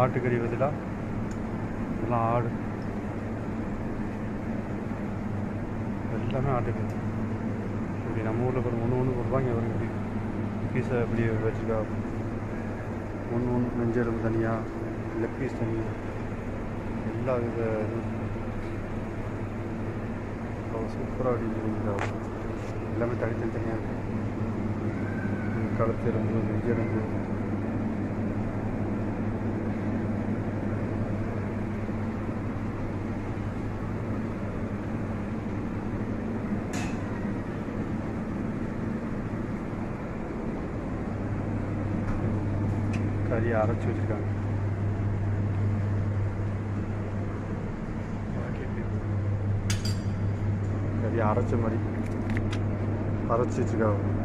ஆட்டுக்கறி பதிலாக இதெல்லாம் ஆடு, எல்லாமே ஆட்டுக்கறி. இப்படி நம்ம ஊரில் ஒரு ஒன்று கொடுப்பாங்க. ஒரு இப்படி பீஸை இப்படி வச்சுக்கா, ஒன்று நெஞ்செலும்பு தனியாக, லெக் பீஸ் தனியாக, எல்லா வித இதுவும் சூப்பராக அப்படி எல்லாமே தனித்தனியாக இருக்கும். கழுத்தெலும்பு, நெஞ்செலும்பு, கறியை அரைச்சி வச்சுருக்காங்க. கறியை அரைச்ச மாதிரி அரைச்சி வச்சுருக்காங்க.